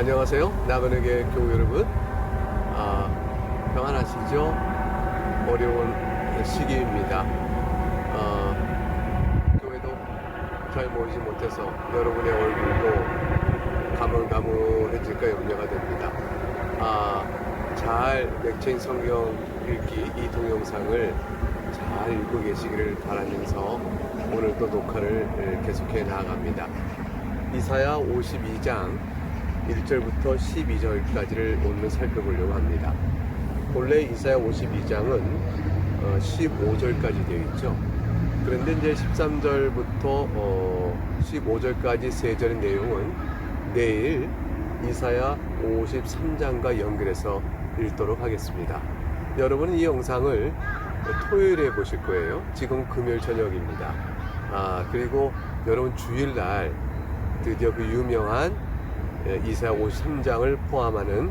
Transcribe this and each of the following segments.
안녕하세요. 나그네계 교우 여러분. 평안하시죠? 어려운 시기입니다. 교회도 잘 모이지 못해서 여러분의 얼굴도 가물가물해질까 염려가 됩니다. 잘 맥체인 성경 읽기 이 동영상을 잘 읽고 계시기를 바라면서 오늘도 녹화를 계속해 나아갑니다. 이사야 52장 1절부터 12절까지를 오늘 살펴보려고 합니다. 본래 이사야 52장은 15절까지 되어 있죠. 그런데 이제 13절부터 15절까지 세 절의 내용은 내일 이사야 53장과 연결해서 읽도록 하겠습니다. 여러분은 이 영상을 토요일에 보실 거예요. 지금 금요일 저녁입니다. 그리고 여러분 주일날 드디어 그 유명한 이사야 53장을 포함하는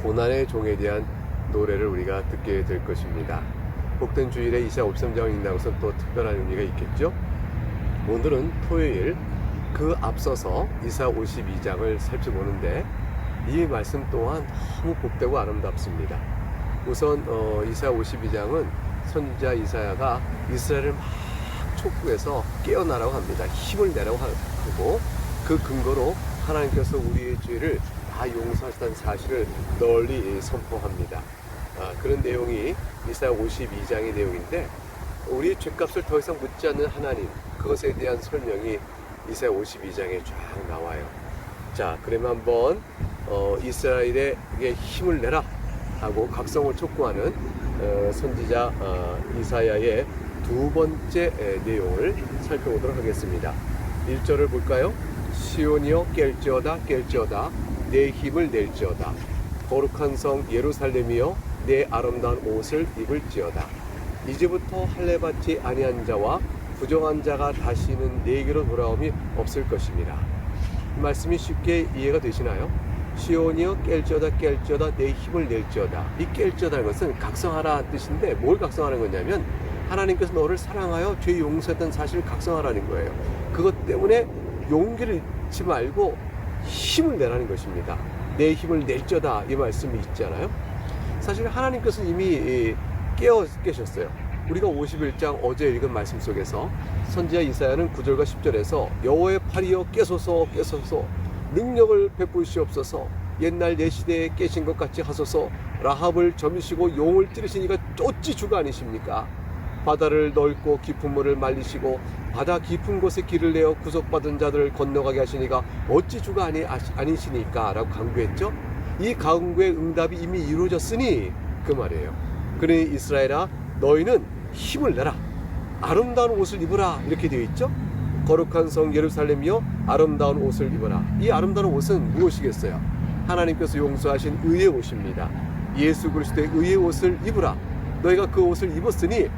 고난의 종에 대한 노래를 우리가 듣게 될 것입니다. 복된 주일에 이사야 53장을 읽는다고 해서 또 특별한 의미가 있겠죠. 오늘은 토요일, 그 앞서서 이사야 52장을 살펴보는데 이 말씀 또한 너무 복되고 아름답습니다. 우선 이사야 52장은 선지자 이사야가 이스라엘을 막 촉구해서 깨어나라고 합니다. 힘을 내라고 하고, 그 근거로 하나님께서 우리의 죄를 다 용서하셨다는 사실을 널리 선포합니다. 그런 내용이 이사야 52장의 내용인데, 우리의 죄값을 더 이상 묻지 않는 하나님, 그것에 대한 설명이 이사야 52장에 쫙 나와요. 자, 그러면 한번 이스라엘에게 힘을 내라 하고 각성을 촉구하는 선지자 이사야의 두 번째 내용을 살펴보도록 하겠습니다. 1절을 볼까요? 시온이여 깰지어다 깰지어다 내 힘을 낼지어다. 거룩한 성 예루살렘이여 내 아름다운 옷을 입을지어다. 이제부터 할례받지 아니한 자와 부정한 자가 다시는 내게로 돌아옴이 없을 것입니다. 이 말씀이 쉽게 이해가 되시나요? 시온이여 깰지어다 깰지어다 내 힘을 낼지어다. 이 깰지어다는 것은 각성하라는 뜻인데, 뭘 각성하는 거냐면 하나님께서 너를 사랑하여 죄 용서했다는 사실을 각성하라는 거예요. 그것 때문에 용기를 잃지 말고 힘을 내라는 것입니다. 내 힘을 낼지어다, 이 말씀이 있잖아요. 사실 하나님께서 이미 깨셨어요. 우리가 51장 어제 읽은 말씀 속에서 선지자 이사야는 9절과 10절에서 여호와의 팔이여 깨소서 깨소서 능력을 베푸시옵소서 옛날 내 시대에 깨신 것 같이 하소서 라합을 점이시고 용을 찌르신 이가 어찌 주가 아니십니까? 바다를 넓고 깊은 물을 말리시고 바다 깊은 곳에 길을 내어 구속받은 자들을 건너가게 하시니가 어찌 주가 아니시니까 라고 강구했죠. 이 강구의 응답이 이미 이루어졌으니 그 말이에요. 그러니 이스라엘아 너희는 힘을 내라, 아름다운 옷을 입으라, 이렇게 되어 있죠. 거룩한 성 예루살렘이여 아름다운 옷을 입어라. 이 아름다운 옷은 무엇이겠어요? 하나님께서 용서하신 의의 옷입니다. 예수 그리스도의 의의 옷을 입으라. 너희가 그 옷을 입었으니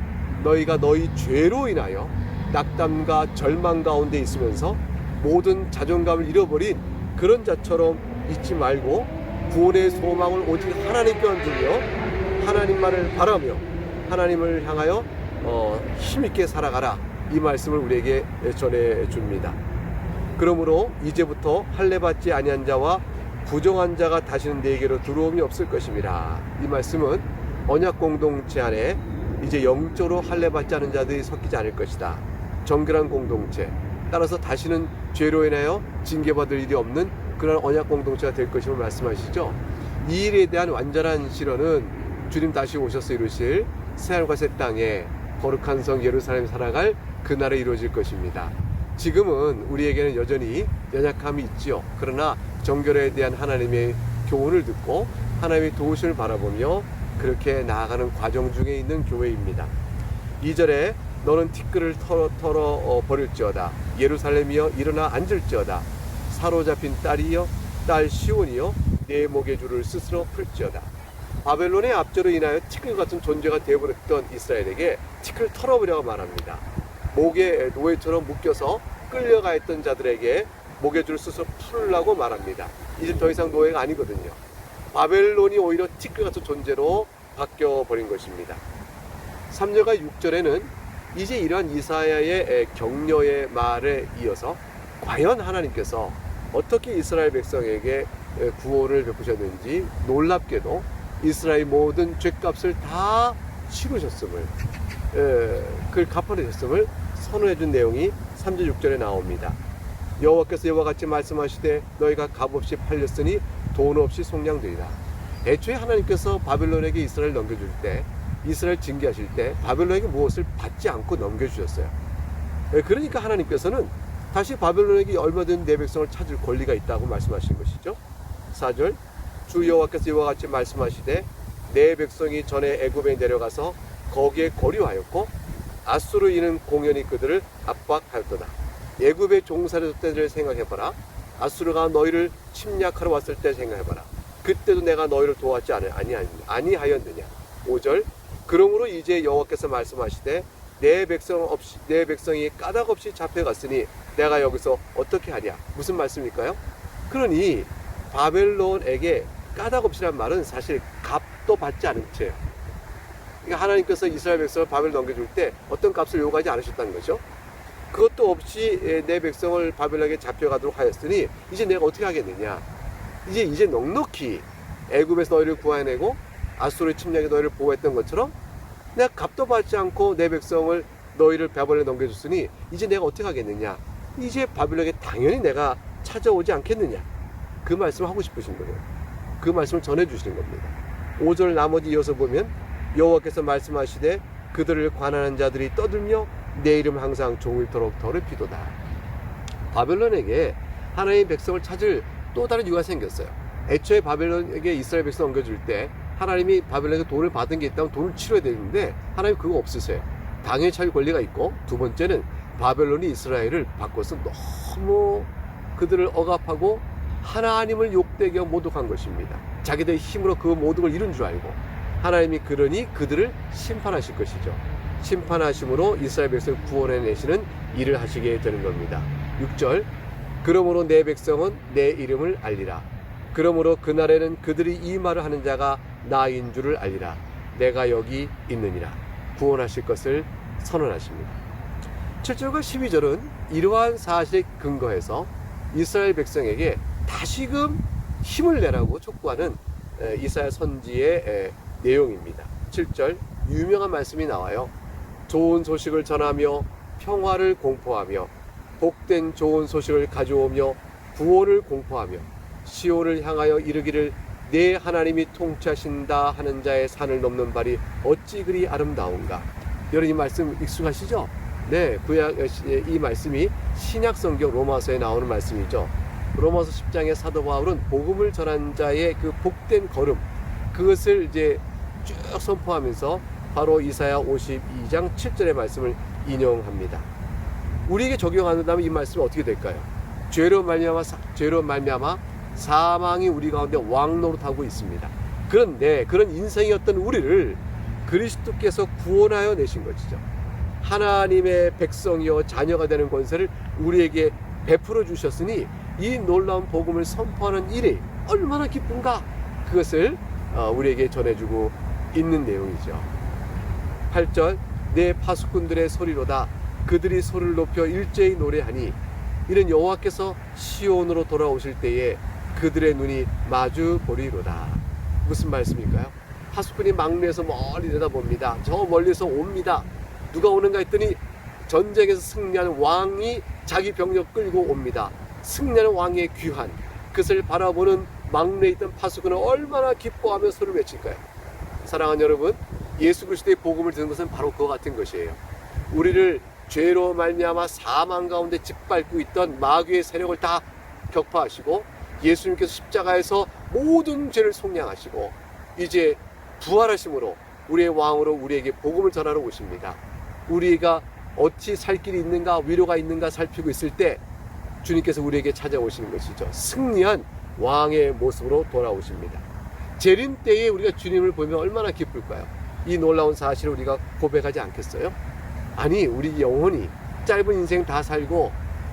너희가 너희 죄로 인하여 낙담과 절망 가운데 있으면서 모든 자존감을 잃어버린 그런 자처럼 있지 말고 구원의 소망을 오직 하나님께만 두며 하나님만을 바라며 하나님을 향하여 힘있게 살아가라, 이 말씀을 우리에게 전해줍니다. 그러므로 이제부터 할례받지 아니한 자와 부정한 자가 다시는 내게로 들어옴이 없을 것입니다. 이 말씀은 언약 공동체 안에 이제 영적으로 할례받지 않은 자들이 섞이지 않을 것이다. 정결한 공동체, 따라서 다시는 죄로 인하여 징계받을 일이 없는 그런 언약 공동체가 될 것임을 말씀하시죠. 이 일에 대한 완전한 실현은 주님 다시 오셔서 이루실 새하늘과 새 땅에 거룩한 성 예루살렘 살아갈 그날에 이루어질 것입니다. 지금은 우리에게는 여전히 연약함이 있지요. 그러나 정결에 대한 하나님의 교훈을 듣고 하나님의 도우심을 바라보며 그렇게 나아가는 과정 중에 있는 교회입니다. 2절에 너는 티끌을 털어 버릴지어다. 예루살렘이여 일어나 앉을지어다. 사로잡힌 딸이여 딸 시온이여 내 목의 줄을 스스로 풀지어다. 바벨론의 압제로 인하여 티끌 같은 존재가 되어버렸던 이스라엘에게 티끌을 털어버리라고 말합니다. 목에 노예처럼 묶여서 끌려가 있던 자들에게 목의 줄을 스스로 풀라고 말합니다. 이제 더 이상 노예가 아니거든요. 바벨론이 오히려 티끌 같은 존재로 바뀌어버린 것입니다. 3절과 6절에는 이제 이러한 이사야의 격려의 말에 이어서 과연 하나님께서 어떻게 이스라엘 백성에게 구원을 베푸셨는지 놀랍게도 이스라엘 모든 죄값을 다 치르셨음을, 그걸 갚아내셨음을 선언해 준 내용이 3절 6절에 나옵니다. 여호와께서 이와 같이 말씀하시되 너희가 값없이 팔렸으니 돈 없이 속량되리라. 애초에 하나님께서 바벨론에게 이스라엘 넘겨줄 때, 이스라엘 징계하실 때 바벨론에게 무엇을 받지 않고 넘겨주셨어요. 그러니까 하나님께서는 다시 바벨론에게 얼마든 내 백성을 찾을 권리가 있다고 말씀하신 것이죠. 4절 주 여호와께서 이와 같이 말씀하시되 내 백성이 전에 애굽에 내려가서 거기에 거류하였고 아수르 인은 공연히 그들을 압박하였도다. 애굽에 종살이했을 때를 생각해봐라. 아수르가 너희를 침략하러 왔을 때 생각해봐라. 그때도 내가 너희를 도왔지 아니하였느냐. 5절 그러므로 이제 여호와께서 말씀하시되 내 백성이 까닭 없이 잡혀갔으니 내가 여기서 어떻게 하랴. 무슨 말씀일까요? 그러니 바벨론에게 까닭 없이란 말은 사실 값도 받지 않은 채요. 그러니까 하나님께서 이스라엘 백성을 바벨 넘겨줄 때 어떤 값을 요구하지 않으셨다는 거죠. 그것도 없이 내 백성을 바벨론에게 잡혀가도록 하였으니 이제 내가 어떻게 하겠느냐. 이제 넉넉히 애굽에서 너희를 구해내고 아수르의 침략에 너희를 보호했던 것처럼 내가 값도 받지 않고 내 백성을 너희를 바벨론에 넘겨줬으니 이제 내가 어떻게 하겠느냐. 이제 바벨론에게 당연히 내가 찾아오지 않겠느냐. 그 말씀을 하고 싶으신 거예요. 그 말씀을 전해주시는 겁니다. 5절 나머지 이어서 보면 여호와께서 말씀하시되 그들을 관하는 자들이 떠들며 내 이름 항상 종일토록 더럽히도다. 바벨론에게 하나님의 백성을 찾을 또 다른 이유가 생겼어요. 애초에 바벨론에게 이스라엘 백성 넘겨줄 때 하나님이 바벨론에게 돈을 받은 게 있다면 돈을 치러야 되는데 하나님 그거 없으세요. 당연히 찾을 권리가 있고, 두 번째는 바벨론이 이스라엘을 바꿔서 너무 그들을 억압하고 하나님을 욕되게 모독한 것입니다. 자기들의 힘으로 그 모든 걸 이룬 줄 알고 하나님이 그러니 그들을 심판하실 것이죠. 심판하심으로 이스라엘 백성을 구원해내시는 일을 하시게 되는 겁니다. 6절 그러므로 내 백성은 내 이름을 알리라. 그러므로 그날에는 그들이 이 말을 하는 자가 나인 줄을 알리라. 내가 여기 있느니라. 구원하실 것을 선언하십니다. 7절과 12절은 이러한 사실에 근거해서 이스라엘 백성에게 다시금 힘을 내라고 촉구하는 이사야 선지의 내용입니다. 7절 유명한 말씀이 나와요. 좋은 소식을 전하며 평화를 공포하며 복된 좋은 소식을 가져오며 구원을 공포하며 시온을 향하여 이르기를 내 하나님이 통치하신다 하는 자의 산을 넘는 발이 어찌 그리 아름다운가. 여러분 이 말씀 익숙하시죠? 네, 이 말씀이 신약 성경 로마서에 나오는 말씀이죠. 로마서 10장의 사도 바울은 복음을 전한 자의 그 복된 걸음, 그것을 이제 쭉 선포하면서 바로 이사야 52장 7절의 말씀을 인용합니다. 우리에게 적용한다면 이 말씀이 어떻게 될까요? 죄로 말미암아 사망이 우리 가운데 왕노릇하고 있습니다. 그런데 그런 인생이었던 우리를 그리스도께서 구원하여 내신 것이죠. 하나님의 백성이요 자녀가 되는 권세를 우리에게 베풀어 주셨으니 이 놀라운 복음을 선포하는 일이 얼마나 기쁜가, 그것을 우리에게 전해주고 있는 내용이죠. 8절 내 파수꾼들의 소리로다. 그들이 소리를 높여 일제히 노래하니 이는 여호와께서 시온으로 돌아오실 때에 그들의 눈이 마주 보리로다. 무슨 말씀일까요? 파수꾼이 막내에서 멀리 내다봅니다. 저 멀리서 옵니다. 누가 오는가 했더니 전쟁에서 승리하는 왕이 자기 병력 끌고 옵니다. 승리하는 왕의 귀환, 그것을 바라보는 막내에 있던 파수꾼은 얼마나 기뻐하며 소리를 외칠까요? 사랑하는 여러분, 예수 그리스도의 복음을 듣는 것은 바로 그와 같은 것이에요. 우리를 죄로 말미암아 사망 가운데 짓밟고 있던 마귀의 세력을 다 격파하시고 예수님께서 십자가에서 모든 죄를 속량하시고 이제 부활하심으로 우리의 왕으로 우리에게 복음을 전하러 오십니다. 우리가 어찌 살 길이 있는가, 위로가 있는가 살피고 있을 때 주님께서 우리에게 찾아오시는 것이죠. 승리한 왕의 모습으로 돌아오십니다. 재림 때에 우리가 주님을 보면 얼마나 기쁠까요? 이 놀라운 사실을 우리가 고백하지 않겠어요? 아니, 우리 영혼이 짧은 인생 다 살고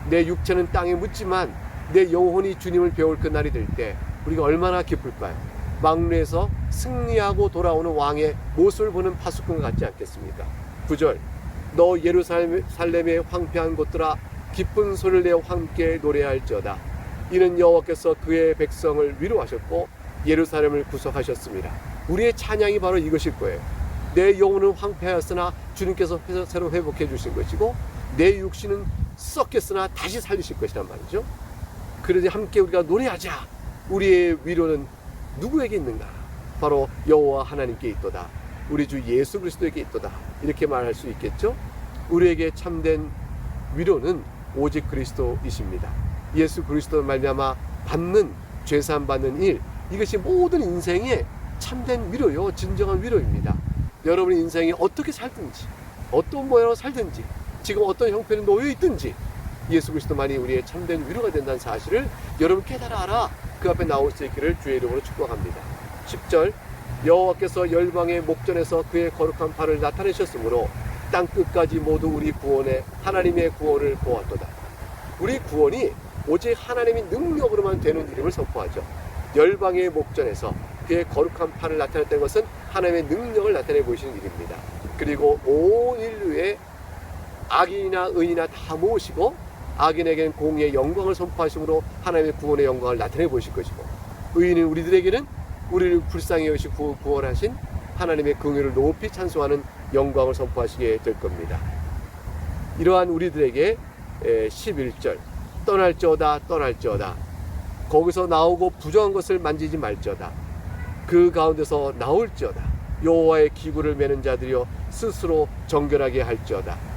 내 육체는 땅에 묻지만 내 영혼이 주님을 배울 그날이 될 때 우리가 얼마나 기쁠까요? 막내에서 승리하고 돌아오는 왕의 모습을 보는 파수꾼 같지 않겠습니까? 9절 너 예루살렘의 황폐한 곳들아 기쁜 소리를 내어 함께 노래할지어다. 이는 여호와께서 그의 백성을 위로하셨고 예루살렘을 구속하셨습니다. 우리의 찬양이 바로 이것일 거예요. 내 영혼은 황폐하였으나 주님께서 새로 회복해 주신 것이고 내 육신은 썩겠으나 다시 살리실 것이란 말이죠. 그러니 함께 우리가 노래하자. 우리의 위로는 누구에게 있는가? 바로 여호와 하나님께 있도다. 우리 주 예수 그리스도에게 있도다. 이렇게 말할 수 있겠죠. 우리에게 참된 위로는 오직 그리스도이십니다. 예수 그리스도 말미암아 받는 죄사함 받는 일, 이것이 모든 인생의 참된 위로요, 진정한 위로입니다. 여러분의 인생이 어떻게 살든지, 어떤 모양으로 살든지, 지금 어떤 형편에 놓여 있든지 예수 그리스도만이 우리의 참된 위로가 된다는 사실을 여러분 깨달아라. 그 앞에 나올 수 있기를 주의 이름으로 축복합니다. 10절, 여호와께서 열방의 목전에서 그의 거룩한 팔을 나타내셨으므로 땅 끝까지 모두 우리 구원의 하나님의 구원을 보았도다. 우리 구원이 오직 하나님의 능력으로만 되는 이름을 선포하죠. 열방의 목전에서 그의 거룩한 팔을 나타냈다는 것은 하나님의 능력을 나타내 보이시는 일입니다. 그리고 온 인류의 악인이나 의인이나 다 모으시고 악인에게는 공의의 영광을 선포하심으로 하나님의 구원의 영광을 나타내 보이실 것이고, 의인은 우리들에게는 우리를 불쌍히 여기시 구원하신 하나님의 긍휼을 높이 찬송하는 영광을 선포하시게 될 겁니다. 이러한 우리들에게 11절, 떠날지어다 떠날지어다, 거기서 나오고 부정한 것을 만지지 말지어다, 그 가운데서 나올지어다, 여호와의 기구를 매는 자들이여 스스로 정결하게 할지어다.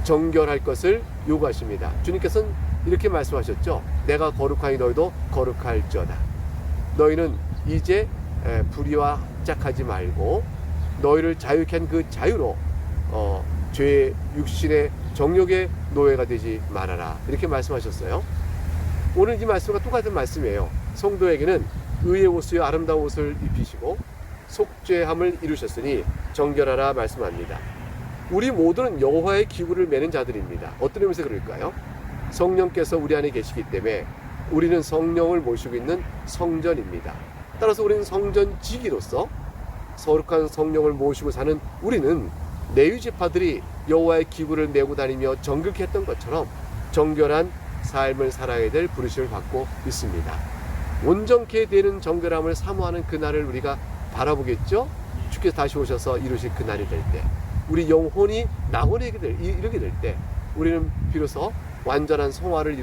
정결할 것을 요구하십니다. 주님께서는 이렇게 말씀하셨죠. 내가 거룩하니 너희도 거룩할지어다. 너희는 이제 불의와 합작하지 말고 너희를 자유케 한 그 자유로 죄의 육신의 정욕의 노예가 되지 말아라. 이렇게 말씀하셨어요. 오늘 이 말씀과 똑같은 말씀이에요. 성도에게는 의의 옷이요 아름다운 옷을 입히시고 속죄함을 이루셨으니 정결하라 말씀합니다. 우리 모두는 여호와의 기구를 매는 자들입니다. 어떤 의미에서 그럴까요? 성령께서 우리 안에 계시기 때문에 우리는 성령을 모시고 있는 성전입니다. 따라서 우리는 성전지기로서 거룩한 성령을 모시고 사는 우리는 레위 지파들이 여호와의 기구를 메고 다니며 정결케 했던 것처럼 정결한 삶을 살아야 될 부르심을 받고 있습니다. 온전케 되는 정결함을 사모하는 그날을 우리가 바라보겠죠. 주께서 다시 오셔서 이루실 그날이 될 때, 우리 영혼이 낙원에 이르게 될 때 우리는 비로소 완전한 성화를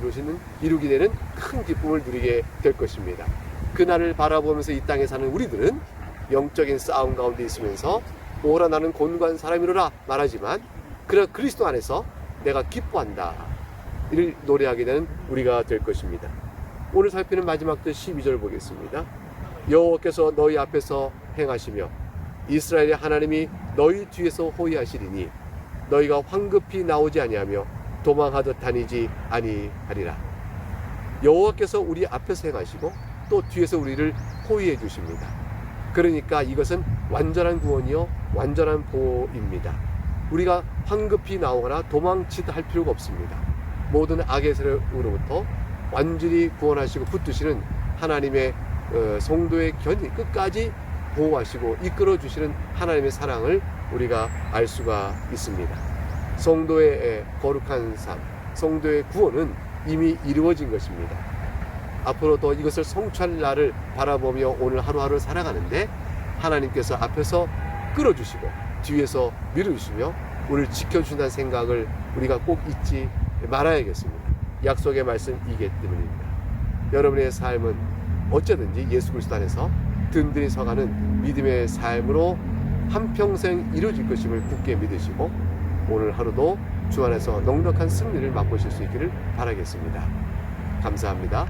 이루게 되는 큰 기쁨을 누리게 될 것입니다. 그날을 바라보면서 이 땅에 사는 우리들은 영적인 싸움 가운데 있으면서 오라 나는 곤고한 사람이로라 말하지만, 그러나 그리스도 안에서 내가 기뻐한다 이를 노래하게 되는 우리가 될 것입니다. 오늘 살피는 마지막 절 12절 보겠습니다. 여호와께서 너희 앞에서 행하시며 이스라엘의 하나님이 너희 뒤에서 호위하시리니 너희가 황급히 나오지 아니하며 도망하듯 다니지 아니하리라. 여호와께서 우리 앞에서 행하시고 또 뒤에서 우리를 호위해 주십니다. 그러니까 이것은 완전한 구원이요 완전한 보호입니다. 우리가 황급히 나오거나 도망치듯 할 필요가 없습니다. 모든 악의 세력으로부터 완전히 구원하시고 붙드시는 하나님의 성도의 견이 끝까지 보호하시고 이끌어 주시는 하나님의 사랑을 우리가 알 수가 있습니다. 성도의 거룩한 삶, 성도의 구원은 이미 이루어진 것입니다. 앞으로도 이것을 성취할 날을 바라보며 오늘 하루하루 살아가는데 하나님께서 앞에서 끌어주시고 뒤에서 밀어주시며 우리를 지켜준다는 생각을 우리가 꼭 잊지 말아야겠습니다. 약속의 말씀 이기 때문입니다. 여러분의 삶은 어쩌든지 예수 그리스도 안에서 든든히 서가는 믿음의 삶으로 한평생 이루어질 것임을 굳게 믿으시고 오늘 하루도 주 안에서 넉넉한 승리를 맛보실 수 있기를 바라겠습니다. 감사합니다.